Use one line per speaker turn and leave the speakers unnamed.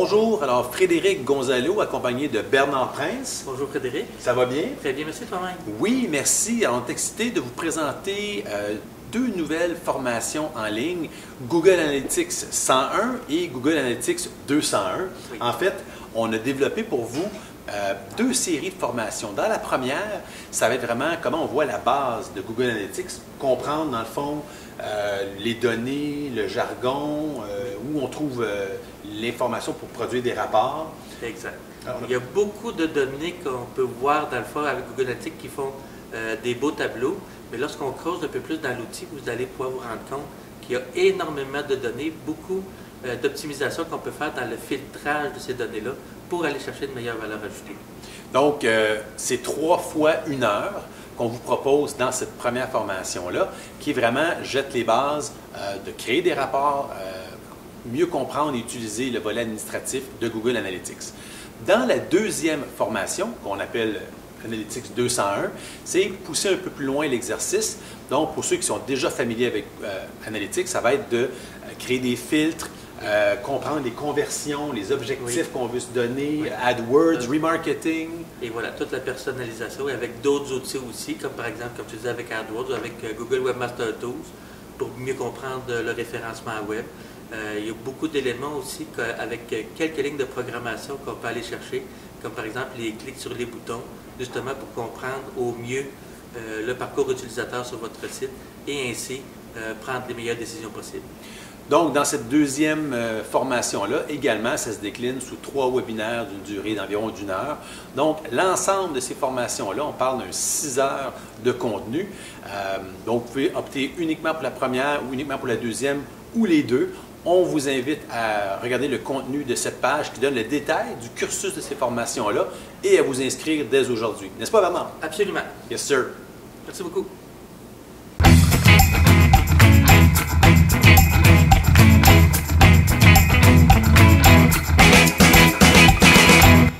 bonjour. Alors, Frédéric Gonzalo, accompagné de Bernard Prince.
Bonjour Frédéric.
Ça va bien?
Très bien, merci toi-même.
Oui, merci. Alors, on est excité de vous présenter deux nouvelles formations en ligne, Google Analytics 101 et Google Analytics 201.
Oui.
En fait, on a développé pour vous deux séries de formations. Dans la première, ça va être vraiment comment on voit la base de Google Analytics, comprendre dans le fond les données, le jargon, où on trouve l'information pour produire des rapports.
Exact. Il y a beaucoup de données qu'on peut voir dans le fond avec Google Analytics qui font des beaux tableaux, mais lorsqu'on creuse un peu plus dans l'outil, vous allez pouvoir vous rendre compte qu'il y a énormément de données, beaucoup d'optimisation qu'on peut faire dans le filtrage de ces données-là pour aller chercher de meilleures valeurs ajoutées.
Donc, c'est 3 fois 1 heure qu'on vous propose dans cette première formation-là, qui vraiment jette les bases de créer des rapports, mieux comprendre et utiliser le volet administratif de Google Analytics. Dans la deuxième formation, qu'on appelle Analytics 201, c'est pousser un peu plus loin l'exercice. Donc, pour ceux qui sont déjà familiers avec Analytics, ça va être de créer des filtres, comprendre les conversions, les objectifs qu'on veut se donner, AdWords, remarketing.
Et voilà, toute la personnalisation et avec d'autres outils aussi, comme par exemple, comme tu disais, avec AdWords ou avec Google Webmaster Tools, pour mieux comprendre le référencement web. Il y a beaucoup d'éléments aussi avec quelques lignes de programmation qu'on peut aller chercher, comme par exemple les clics sur les boutons, justement pour comprendre au mieux le parcours utilisateur sur votre site et ainsi prendre les meilleures décisions possibles.
Donc, dans cette deuxième formation-là, également, ça se décline sous 3 webinaires d'une durée d'environ d'1 heure. Donc, l'ensemble de ces formations-là, on parle d'un 6 heures de contenu. Donc, vous pouvez opter uniquement pour la première ou uniquement pour la deuxième ou les deux. On vous invite à regarder le contenu de cette page qui donne le détail du cursus de ces formations-là et à vous inscrire dès aujourd'hui. N'est-ce pas, Bernard?
Absolument.
Yes, sir.
Merci beaucoup.